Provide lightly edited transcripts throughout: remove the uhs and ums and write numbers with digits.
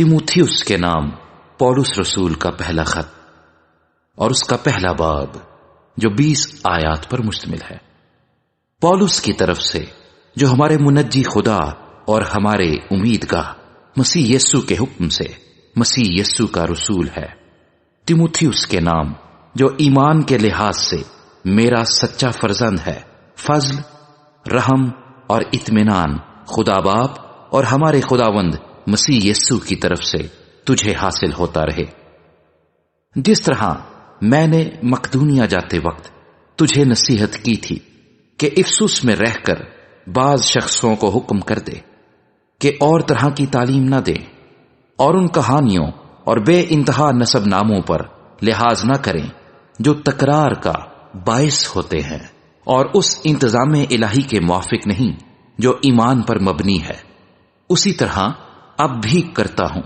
تیموتھیوس کے نام پولس رسول کا پہلا خط اور اس کا پہلا باب جو 20 آیات پر مشتمل ہے، پولس کی طرف سے جو ہمارے منجی خدا اور ہمارے امیدگاہ مسیح یسوع کے حکم سے مسیح یسوع کا رسول ہے، تیموتھیوس کے نام جو ایمان کے لحاظ سے میرا سچا فرزند ہے، فضل، رحم اور اطمینان خدا باپ اور ہمارے خداوند مسیح یسوع کی طرف سے تجھے حاصل ہوتا رہے۔ جس طرح میں نے مقدونیہ جاتے وقت تجھے نصیحت کی تھی کہ افسوس میں رہ کر بعض شخصوں کو حکم کر دے کہ اور طرح کی تعلیم نہ دیں اور ان کہانیوں اور بے انتہا نسب ناموں پر لحاظ نہ کریں جو تکرار کا باعث ہوتے ہیں اور اس انتظام الہی کے موافق نہیں جو ایمان پر مبنی ہے، اسی طرح اب بھی کرتا ہوں۔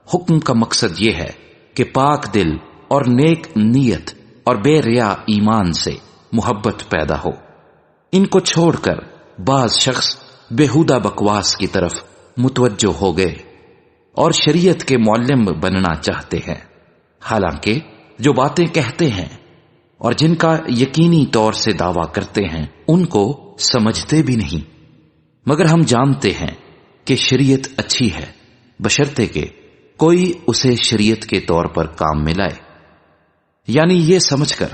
حکم کا مقصد یہ ہے کہ پاک دل اور نیک نیت اور بے ریا ایمان سے محبت پیدا ہو۔ ان کو چھوڑ کر بعض شخص بےہودہ بکواس کی طرف متوجہ ہو گئے اور شریعت کے معلم بننا چاہتے ہیں، حالانکہ جو باتیں کہتے ہیں اور جن کا یقینی طور سے دعویٰ کرتے ہیں ان کو سمجھتے بھی نہیں، مگر ہم جانتے ہیں کہ شریعت اچھی ہے بشرطے کہ کوئی اسے شریعت کے طور پر کام میں لائے، یعنی یہ سمجھ کر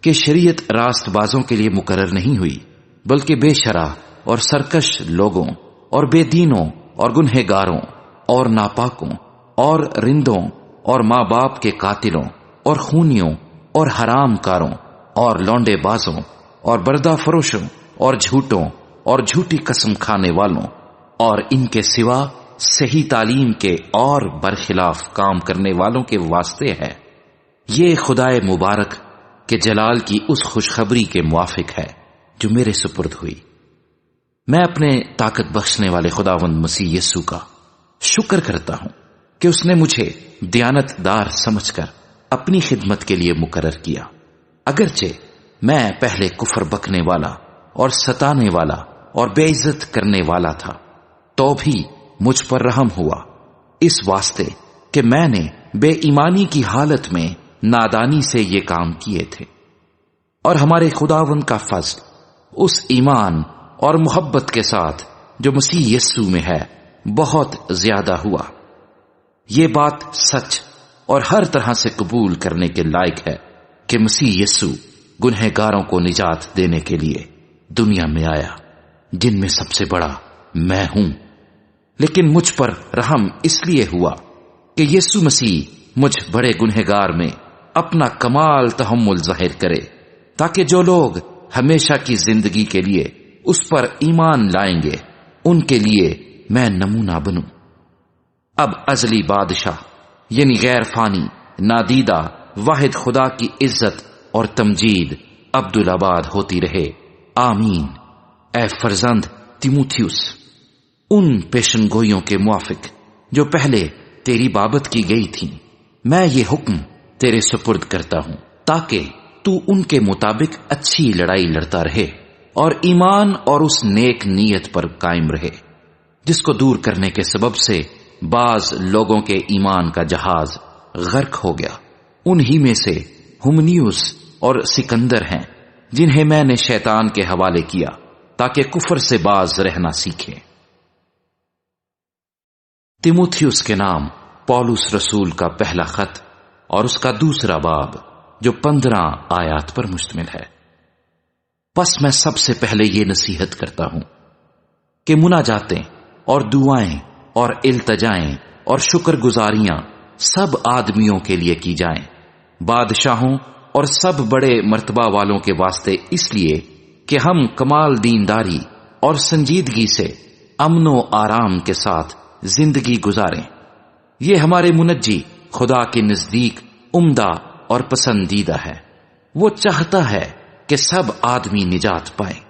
کہ شریعت راست بازوں کے لیے مقرر نہیں ہوئی بلکہ بے شرح اور سرکش لوگوں اور بے دینوں اور گنہگاروں اور ناپاکوں اور رندوں اور ماں باپ کے قاتلوں اور خونیوں اور حرام کاروں اور لونڈے بازوں اور بردہ فروشوں اور جھوٹوں اور جھوٹی قسم کھانے والوں اور ان کے سوا صحیح تعلیم کے اور برخلاف کام کرنے والوں کے واسطے ہے۔ یہ خدائے مبارک کے جلال کی اس خوشخبری کے موافق ہے جو میرے سپرد ہوئی۔ میں اپنے طاقت بخشنے والے خداوند مسیح یسوع کا شکر کرتا ہوں کہ اس نے مجھے دیانت دار سمجھ کر اپنی خدمت کے لیے مقرر کیا، اگرچہ میں پہلے کفر بکنے والا اور ستانے والا اور بے عزت کرنے والا تھا، تو بھی مجھ پر رحم ہوا، اس واسطے کہ میں نے بے ایمانی کی حالت میں نادانی سے یہ کام کیے تھے، اور ہمارے خداوند کا فضل اس ایمان اور محبت کے ساتھ جو مسیح یسوع میں ہے بہت زیادہ ہوا۔ یہ بات سچ اور ہر طرح سے قبول کرنے کے لائق ہے کہ مسیح یسوع گنہگاروں کو نجات دینے کے لیے دنیا میں آیا، جن میں سب سے بڑا میں ہوں، لیکن مجھ پر رحم اس لیے ہوا کہ یسوع مسیح مجھ بڑے گنہگار میں اپنا کمال تحمل ظاہر کرے، تاکہ جو لوگ ہمیشہ کی زندگی کے لیے اس پر ایمان لائیں گے ان کے لیے میں نمونہ بنوں۔ اب ازلی بادشاہ یعنی غیر فانی نادیدہ واحد خدا کی عزت اور تمجید عبدالآباد ہوتی رہے، آمین۔ اے فرزند تیموتھیوس، ان پیشن گوئیوں کے موافق جو پہلے تیری بابت کی گئی تھی میں یہ حکم تیرے سپرد کرتا ہوں، تاکہ تو ان کے مطابق اچھی لڑائی لڑتا رہے اور ایمان اور اس نیک نیت پر قائم رہے جس کو دور کرنے کے سبب سے بعض لوگوں کے ایمان کا جہاز غرق ہو گیا۔ انہی میں سے ہمنیوس اور سکندر ہیں جنہیں میں نے شیطان کے حوالے کیا تاکہ کفر سے باز رہنا سیکھیں۔ تیموتھیوس کے نام پولس رسول کا پہلا خط اور اس کا دوسرا باب جو 15 آیات پر مشتمل ہے۔ پس میں سب سے پہلے یہ نصیحت کرتا ہوں کہ مناجاتیں اور دعائیں اور التجائیں اور شکر گزاریاں سب آدمیوں کے لیے کی جائیں، بادشاہوں اور سب بڑے مرتبہ والوں کے واسطے، اس لیے کہ ہم کمال دینداری اور سنجیدگی سے امن و آرام کے ساتھ زندگی گزاریں۔ یہ ہمارے منجی خدا کے نزدیک عمدہ اور پسندیدہ ہے۔ وہ چاہتا ہے کہ سب آدمی نجات پائیں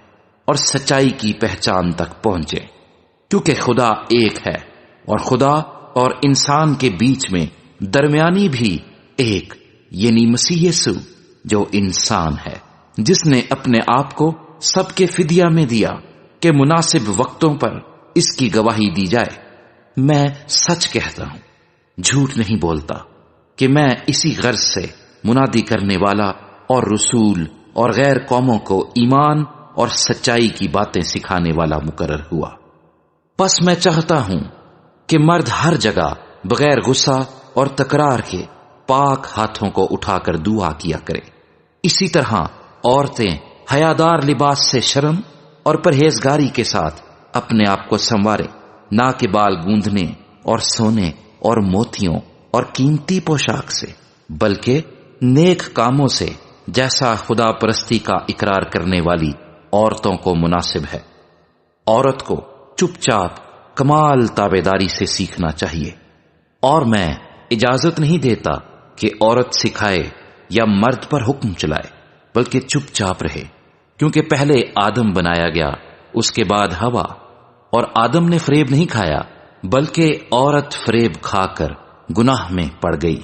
اور سچائی کی پہچان تک پہنچیں، کیونکہ خدا ایک ہے اور خدا اور انسان کے بیچ میں درمیانی بھی ایک، یعنی مسیح یسوع جو انسان ہے، جس نے اپنے آپ کو سب کے فدیہ میں دیا کہ مناسب وقتوں پر اس کی گواہی دی جائے۔ میں سچ کہتا ہوں جھوٹ نہیں بولتا کہ میں اسی غرض سے منادی کرنے والا اور رسول اور غیر قوموں کو ایمان اور سچائی کی باتیں سکھانے والا مقرر ہوا۔ پس میں چاہتا ہوں کہ مرد ہر جگہ بغیر غصہ اور تکرار کے پاک ہاتھوں کو اٹھا کر دعا کیا کرے، اسی طرح عورتیں حیادار لباس سے شرم اور پرہیزگاری کے ساتھ اپنے آپ کو سنوارے، نہ کہ بال گوندنے اور سونے اور موتیوں اور قیمتی پوشاک سے، بلکہ نیک کاموں سے، جیسا خدا پرستی کا اقرار کرنے والی عورتوں کو مناسب ہے۔ عورت کو چپ چاپ کمال تابعداری سے سیکھنا چاہیے، اور میں اجازت نہیں دیتا کہ عورت سکھائے یا مرد پر حکم چلائے، بلکہ چپ چاپ رہے، کیونکہ پہلے آدم بنایا گیا، اس کے بعد ہوا، اور آدم نے فریب نہیں کھایا بلکہ عورت فریب کھا کر گناہ میں پڑ گئی،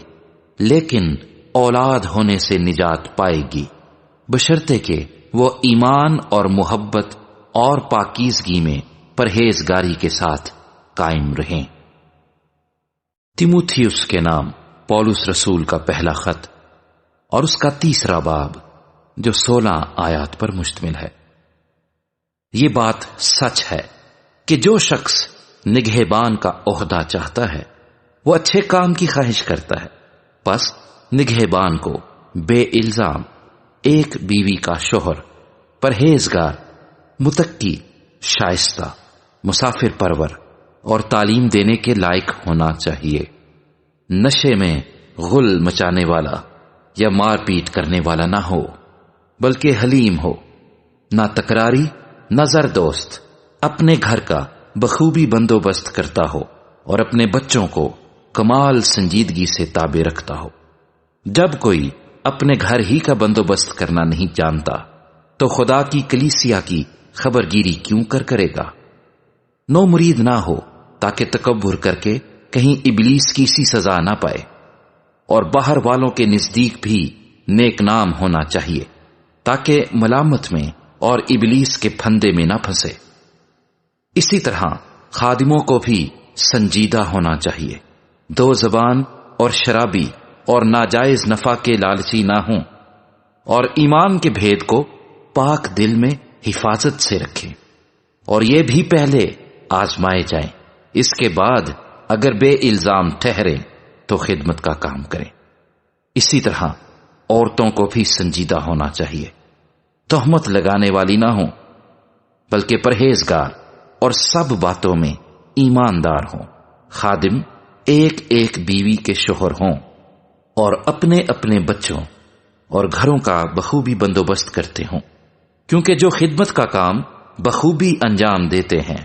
لیکن اولاد ہونے سے نجات پائے گی، بشرطے کہ وہ ایمان اور محبت اور پاکیزگی میں پرہیزگاری کے ساتھ قائم رہیں۔ تیموتھیوس کے نام پولس رسول کا پہلا خط اور اس کا تیسرا باب جو 16 آیات پر مشتمل ہے۔ یہ بات سچ ہے کہ جو شخص نگہبان کا عہدہ چاہتا ہے وہ اچھے کام کی خواہش کرتا ہے، پس نگہبان کو بے الزام ایک بیوی کا شوہر، پرہیزگار، متقی، شائستہ، مسافر پرور اور تعلیم دینے کے لائق ہونا چاہیے، نشے میں غل مچانے والا یا مار پیٹ کرنے والا نہ ہو، بلکہ حلیم ہو، نہ تکراری، نہ زردوست، اپنے گھر کا بخوبی بندوبست کرتا ہو اور اپنے بچوں کو کمال سنجیدگی سے تابع رکھتا ہو۔ جب کوئی اپنے گھر ہی کا بندوبست کرنا نہیں جانتا تو خدا کی کلیسیا کی خبرگیری کیوں کرے گا؟ نو مرید نہ ہو تاکہ تکبر کر کے کہیں ابلیس کی سی سزا نہ پائے، اور باہر والوں کے نزدیک بھی نیک نام ہونا چاہیے تاکہ ملامت میں اور ابلیس کے پھندے میں نہ پھنسے۔ اسی طرح خادموں کو بھی سنجیدہ ہونا چاہیے، دو زبان اور شرابی اور ناجائز نفع کے لالچی نہ ہوں، اور ایمان کے بھید کو پاک دل میں حفاظت سے رکھیں، اور یہ بھی پہلے آزمائے جائیں، اس کے بعد اگر بے الزام ٹھہریں تو خدمت کا کام کریں۔ اسی طرح عورتوں کو بھی سنجیدہ ہونا چاہیے، تہمت لگانے والی نہ ہوں، بلکہ پرہیزگار اور سب باتوں میں ایماندار ہوں، خادم ایک ایک بیوی کے شوہر ہوں، اور اپنے اپنے بچوں اور گھروں کا بخوبی بندوبست کرتے ہوں، کیونکہ جو خدمت کا کام بخوبی انجام دیتے ہیں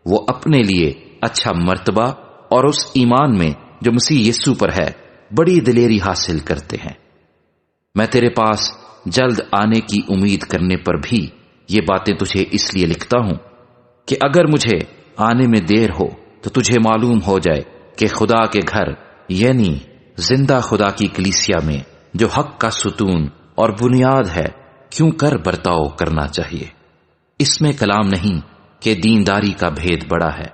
وہ اپنے لیے اچھا مرتبہ اور اس ایمان میں جو مسیح یسوع پر ہے بڑی دلیری حاصل کرتے ہیں۔ میں تیرے پاس جلد آنے کی امید کرنے پر بھی یہ باتیں تجھے اس لیے لکھتا ہوں کہ اگر مجھے آنے میں دیر ہو تو تجھے معلوم ہو جائے کہ خدا کے گھر یعنی زندہ خدا کی کلیسیا میں جو حق کا ستون اور بنیاد ہے کیوں کر برتاؤ کرنا چاہیے۔ اس میں کلام نہیں کہ دینداری کا بھید بڑا ہے،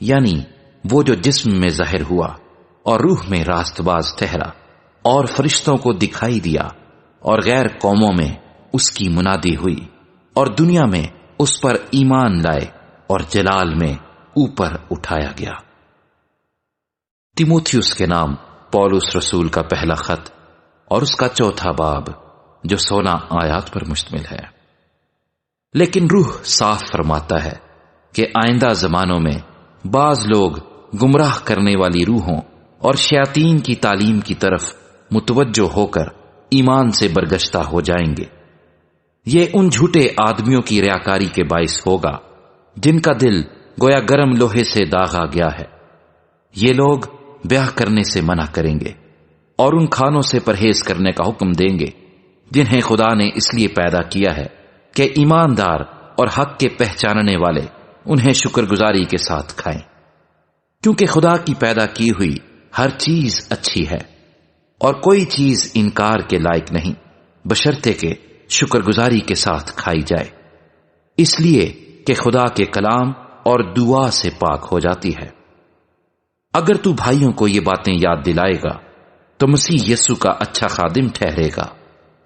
یعنی وہ جو جسم میں ظاہر ہوا اور روح میں راست باز ٹھہرا اور فرشتوں کو دکھائی دیا، اور غیر قوموں میں اس کی منادی ہوئی، اور دنیا میں اس پر ایمان لائے اور جلال میں اوپر اٹھایا گیا۔ تیموتھیوس کے نام پولس رسول کا پہلا خط اور اس کا چوتھا باب جو 16 آیات پر مشتمل ہے۔ لیکن روح صاف فرماتا ہے کہ آئندہ زمانوں میں بعض لوگ گمراہ کرنے والی روحوں اور شیاطین کی تعلیم کی طرف متوجہ ہو کر ایمان سے برگشتہ ہو جائیں گے۔ یہ ان جھوٹے آدمیوں کی ریاکاری کے باعث ہوگا جن کا دل گویا گرم لوہے سے داغا گیا ہے۔ یہ لوگ بیاہ کرنے سے منع کریں گے اور ان کھانوں سے پرہیز کرنے کا حکم دیں گے جنہیں خدا نے اس لیے پیدا کیا ہے کہ ایماندار اور حق کے پہچاننے والے انہیں شکر گزاری کے ساتھ کھائیں، کیونکہ خدا کی پیدا کی ہوئی ہر چیز اچھی ہے اور کوئی چیز انکار کے لائق نہیں، بشرطے کہ شکر گزاری کے ساتھ کھائی جائے، اس لیے کہ خدا کے کلام اور دعا سے پاک ہو جاتی ہے۔ اگر تو بھائیوں کو یہ باتیں یاد دلائے گا تو مسیح یسوع کا اچھا خادم ٹھہرے گا،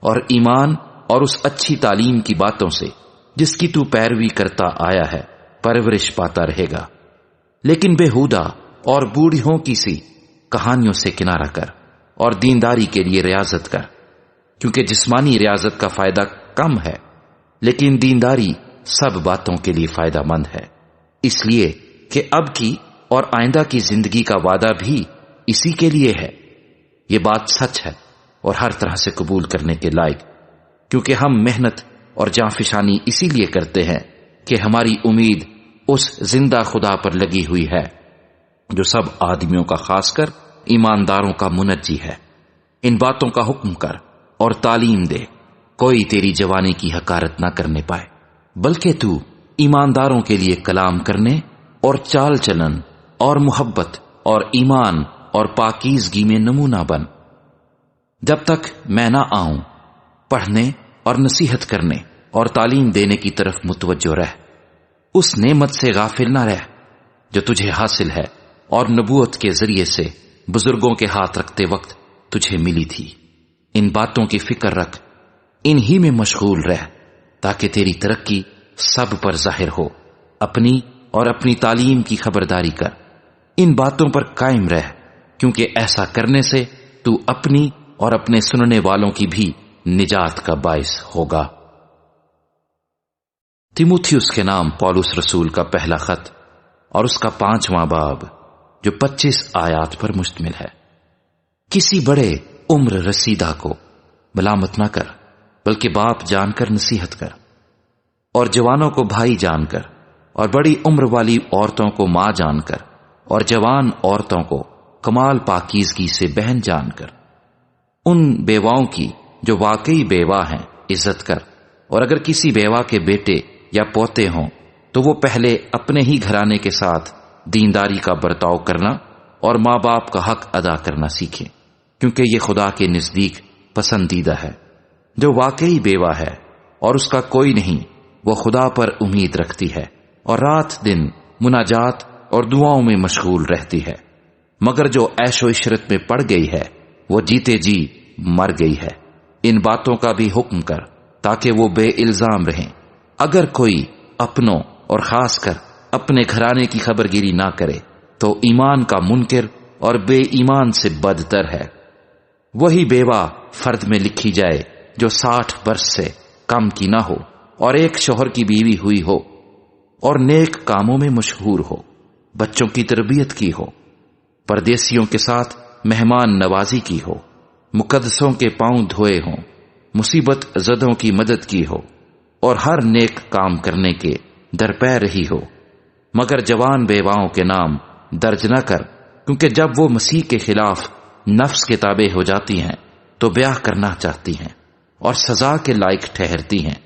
اور ایمان اور اس اچھی تعلیم کی باتوں سے جس کی تو پیروی کرتا آیا ہے پرورش پاتا رہے گا۔ لیکن بےہودہ اور بوڑھیوں کی سی کہانیوں سے کنارہ کر اور دینداری کے لیے ریاضت کر، کیونکہ جسمانی ریاضت کا فائدہ کم ہے، لیکن دینداری سب باتوں کے لیے فائدہ مند ہے، اس لیے کہ اب کی اور آئندہ کی زندگی کا وعدہ بھی اسی کے لیے ہے۔ یہ بات سچ ہے اور ہر طرح سے قبول کرنے کے لائق، کیونکہ ہم محنت اور جانفشانی اسی لیے کرتے ہیں کہ ہماری امید اس زندہ خدا پر لگی ہوئی ہے جو سب آدمیوں کا خاص کر ایمانداروں کا منجی ہے۔ ان باتوں کا حکم کر اور تعلیم دے، کوئی تیری جوانی کی حقارت نہ کرنے پائے، بلکہ تو ایمانداروں کے لیے کلام کرنے اور چال چلن اور محبت اور ایمان اور پاکیزگی میں نمونہ بن۔ جب تک میں نہ آؤں، پڑھنے اور نصیحت کرنے اور تعلیم دینے کی طرف متوجہ رہ، اس نعمت سے غافل نہ رہ جو تجھے حاصل ہے اور نبوت کے ذریعے سے بزرگوں کے ہاتھ رکھتے وقت تجھے ملی تھی۔ ان باتوں کی فکر رکھ، انہی میں مشغول رہ، تاکہ تیری ترقی سب پر ظاہر ہو۔ اپنی اور اپنی تعلیم کی خبرداری کر، ان باتوں پر قائم رہ، کیونکہ ایسا کرنے سے تو اپنی اور اپنے سننے والوں کی بھی نجات کا باعث ہوگا۔ تیموتھیوس کے نام پولس رسول کا پہلا خط اور اس کا 5واں باب، جو 25 آیات پر مشتمل ہے۔ کسی بڑے عمر رسیدہ کو ملامت نہ کر، بلکہ باپ جان کر نصیحت کر، اور جوانوں کو بھائی جان کر، اور بڑی عمر والی عورتوں کو ماں جان کر، اور جوان عورتوں کو کمال پاکیزگی سے بہن جان کر۔ ان بیواؤں کی جو واقعی بیوہ ہیں عزت کر، اور اگر کسی بیوہ کے بیٹے یا پوتے ہوں تو وہ پہلے اپنے ہی گھرانے کے ساتھ دینداری کا برتاؤ کرنا اور ماں باپ کا حق ادا کرنا سیکھیں، کیونکہ یہ خدا کے نزدیک پسندیدہ ہے۔ جو واقعی بیوہ ہے اور اس کا کوئی نہیں، وہ خدا پر امید رکھتی ہے اور رات دن مناجات اور دعاؤں میں مشغول رہتی ہے، مگر جو عیش و عشرت میں پڑ گئی ہے وہ جیتے جی مر گئی ہے۔ ان باتوں کا بھی حکم کر تاکہ وہ بے الزام رہیں۔ اگر کوئی اپنوں اور خاص کر اپنے گھرانے کی خبرگیری نہ کرے تو ایمان کا منکر اور بے ایمان سے بدتر ہے۔ وہی بیوہ فرد میں لکھی جائے جو 60 برس سے کم کی نہ ہو اور ایک شوہر کی بیوی ہوئی ہو اور نیک کاموں میں مشہور ہو، بچوں کی تربیت کی ہو، پردیسیوں کے ساتھ مہمان نوازی کی ہو، مقدسوں کے پاؤں دھوئے ہوں، مصیبت زدوں کی مدد کی ہو، اور ہر نیک کام کرنے کے درپے رہی ہو۔ مگر جوان بیواؤں کے نام درج نہ کر، کیونکہ جب وہ مسیح کے خلاف نفس کے تابع ہو جاتی ہیں تو بیاہ کرنا چاہتی ہیں اور سزا کے لائق ٹھہرتی ہیں،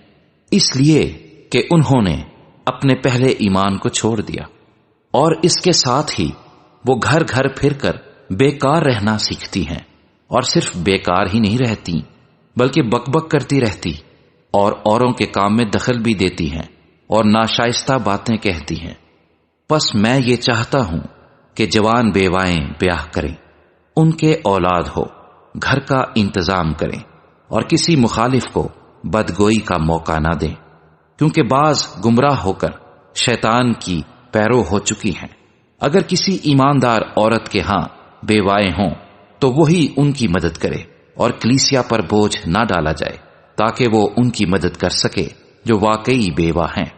اس لیے کہ انہوں نے اپنے پہلے ایمان کو چھوڑ دیا۔ اور اس کے ساتھ ہی وہ گھر گھر پھر کر بیکار رہنا سیکھتی ہیں، اور صرف بیکار ہی نہیں رہتی بلکہ بک بک کرتی رہتی اور اوروں کے کام میں دخل بھی دیتی ہیں اور ناشائستہ باتیں کہتی ہیں۔ پس میں یہ چاہتا ہوں کہ جوان بیوائیں بیاہ کریں، ان کے اولاد ہو، گھر کا انتظام کریں اور کسی مخالف کو بدگوئی کا موقع نہ دیں، کیونکہ بعض گمراہ ہو کر شیطان کی پیرو ہو چکی ہیں۔ اگر کسی ایماندار عورت کے ہاں بیوائیں ہوں تو وہی ان کی مدد کرے اور کلیسیا پر بوجھ نہ ڈالا جائے، تاکہ وہ ان کی مدد کر سکے جو واقعی بیوہ ہیں۔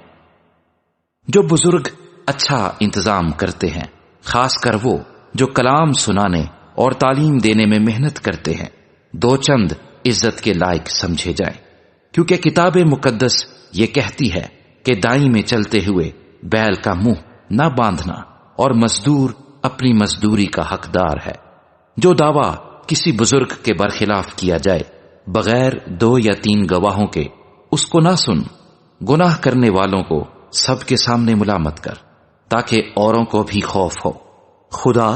جو بزرگ اچھا انتظام کرتے ہیں، خاص کر وہ جو کلام سنانے اور تعلیم دینے میں محنت کرتے ہیں، دو چند عزت کے لائق سمجھے جائیں، کیونکہ کتاب مقدس یہ کہتی ہے کہ دائیں میں چلتے ہوئے بیل کا منہ نہ باندھنا اور مزدور اپنی مزدوری کا حقدار ہے۔ جو دعویٰ کسی بزرگ کے برخلاف کیا جائے بغیر 2 یا 3 گواہوں کے، اس کو نہ سن۔ گناہ کرنے والوں کو سب کے سامنے ملامت کر، تاکہ اوروں کو بھی خوف ہو۔ خدا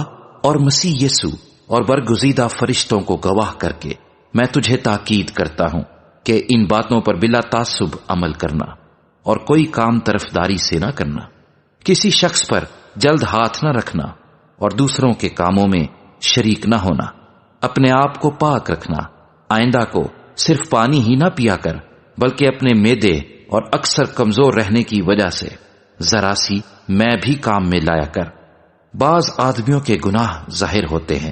اور مسیح یسوع اور برگزیدہ فرشتوں کو گواہ کر کے میں تجھے تاکید کرتا ہوں کہ ان باتوں پر بلا تعصب عمل کرنا اور کوئی کام طرفداری سے نہ کرنا، کسی شخص پر جلد ہاتھ نہ رکھنا، اور دوسروں کے کاموں میں شریک نہ ہونا، اپنے آپ کو پاک رکھنا، آئندہ کو صرف پانی ہی نہ پیا کر بلکہ اپنے معدے اور اکثر کمزور رہنے کی وجہ سے ذرا سی میں بھی کام میں لایا کر۔ بعض آدمیوں کے گناہ ظاہر ہوتے ہیں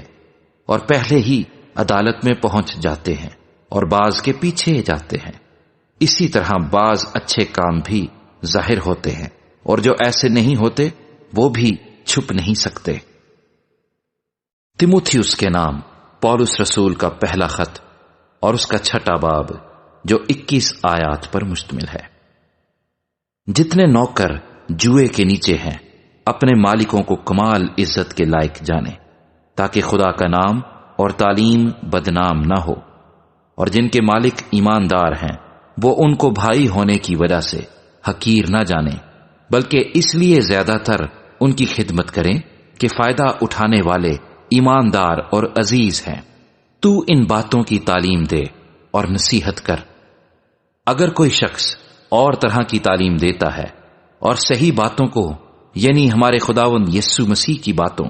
اور پہلے ہی عدالت میں پہنچ جاتے ہیں اور بعض کے پیچھے جاتے ہیں، اسی طرح بعض اچھے کام بھی ظاہر ہوتے ہیں اور جو ایسے نہیں ہوتے وہ بھی چھپ نہیں سکتے۔ تیموتھیوس کے نام پولس رسول کا پہلا خط اور اس کا 6 باب جو 21 آیات پر مشتمل ہے۔ جتنے نوکر جوئے کے نیچے ہیں اپنے مالکوں کو کمال عزت کے لائق جانے، تاکہ خدا کا نام اور تعلیم بدنام نہ ہو، اور جن کے مالک ایماندار ہیں وہ ان کو بھائی ہونے کی وجہ سے حقیر نہ جانیں، بلکہ اس لیے زیادہ تر ان کی خدمت کریں کہ فائدہ اٹھانے والے ایماندار اور عزیز ہیں۔ تو ان باتوں کی تعلیم دے اور نصیحت کر۔ اگر کوئی شخص اور طرح کی تعلیم دیتا ہے اور صحیح باتوں کو یعنی ہمارے خداوند یسوع مسیح کی باتوں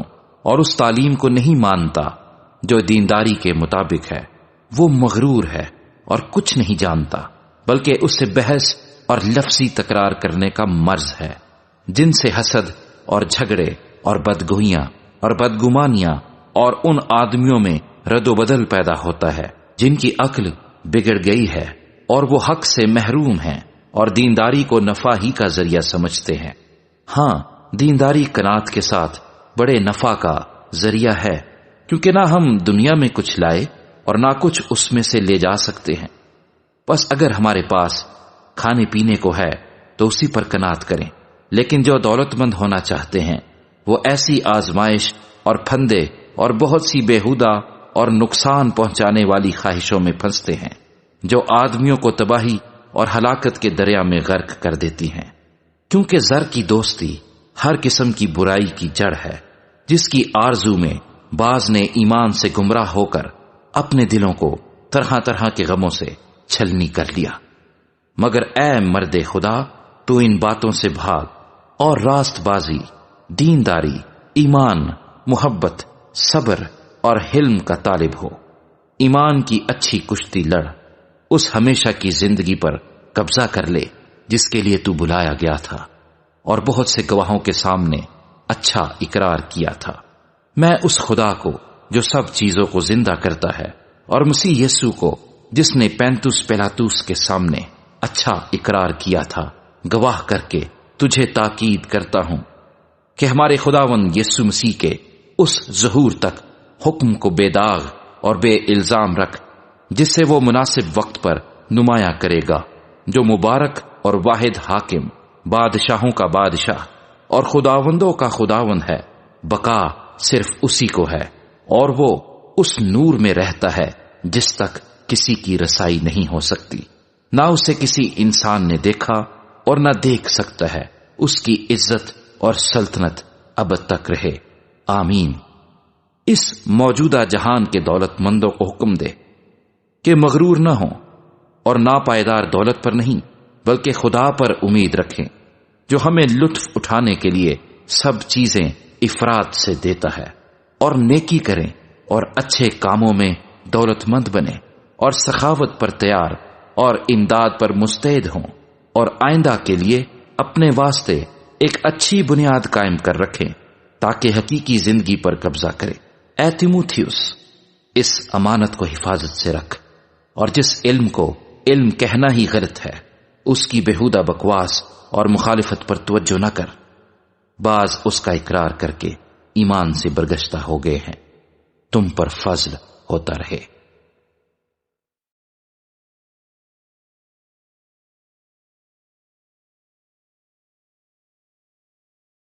اور اس تعلیم کو نہیں مانتا جو دینداری کے مطابق ہے، وہ مغرور ہے اور کچھ نہیں جانتا، بلکہ اس سے بحث اور لفظی تکرار کرنے کا مرض ہے، جن سے حسد اور جھگڑے اور بدگوئیاں اور بدگمانیاں اور ان آدمیوں میں رد و بدل پیدا ہوتا ہے جن کی عقل بگڑ گئی ہے اور وہ حق سے محروم ہیں اور دینداری کو نفع ہی کا ذریعہ سمجھتے ہیں۔ ہاں، دینداری قناعت کے ساتھ بڑے نفع کا ذریعہ ہے، کیونکہ نہ ہم دنیا میں کچھ لائے اور نہ کچھ اس میں سے لے جا سکتے ہیں۔ بس اگر ہمارے پاس کھانے پینے کو ہے تو اسی پر قناعت کریں، لیکن جو دولت مند ہونا چاہتے ہیں وہ ایسی آزمائش اور پھندے اور بہت سی بےہودہ اور نقصان پہنچانے والی خواہشوں میں پھنستے ہیں جو آدمیوں کو تباہی اور ہلاکت کے دریا میں غرق کر دیتی ہیں، کیونکہ زر کی دوستی ہر قسم کی برائی کی جڑ ہے، جس کی آرزو میں بعض نے ایمان سے گمراہ ہو کر اپنے دلوں کو طرح طرح کے غموں سے چھلنی کر لیا۔ مگر اے مرد خدا، تو ان باتوں سے بھاگ اور راست بازی، دینداری، ایمان، محبت، صبر اور حلم کا طالب ہو۔ ایمان کی اچھی کشتی لڑ، اس ہمیشہ کی زندگی پر قبضہ کر لے جس کے لیے تو بلایا گیا تھا اور بہت سے گواہوں کے سامنے اچھا اقرار کیا تھا۔ میں اس خدا کو جو سب چیزوں کو زندہ کرتا ہے اور مسیح یسوع کو جس نے پینتوس پیلاطوس کے سامنے اچھا اقرار کیا تھا گواہ کر کے تجھے تاکید کرتا ہوں کہ ہمارے خداوند یسوع مسیح کے اس ظہور تک حکم کو بے داغ اور بے الزام رکھ جس سے وہ مناسب وقت پر نمایاں کرے گا، جو مبارک اور واحد حاکم، بادشاہوں کا بادشاہ اور خداوندوں کا خداوند ہے۔ بقا صرف اسی کو ہے اور وہ اس نور میں رہتا ہے جس تک کسی کی رسائی نہیں ہو سکتی، نہ اسے کسی انسان نے دیکھا اور نہ دیکھ سکتا ہے۔ اس کی عزت اور سلطنت ابد تک رہے، آمین۔ اس موجودہ جہان کے دولت مندوں کو حکم دے کہ مغرور نہ ہوں اور ناپائیدار دولت پر نہیں بلکہ خدا پر امید رکھیں، جو ہمیں لطف اٹھانے کے لیے سب چیزیں افراد سے دیتا ہے، اور نیکی کریں اور اچھے کاموں میں دولت مند بنیں اور سخاوت پر تیار اور امداد پر مستعد ہوں، اور آئندہ کے لیے اپنے واسطے ایک اچھی بنیاد قائم کر رکھیں تاکہ حقیقی زندگی پر قبضہ کرے۔ اے تیموتھیوس، اس امانت کو حفاظت سے رکھ، اور جس علم کو علم کہنا ہی غلط ہے اس کی بےہودہ بکواس اور مخالفت پر توجہ نہ کر۔ بعض اس کا اقرار کر کے ایمان سے برگشتہ ہو گئے ہیں، تم پر فضل ہوتا رہے۔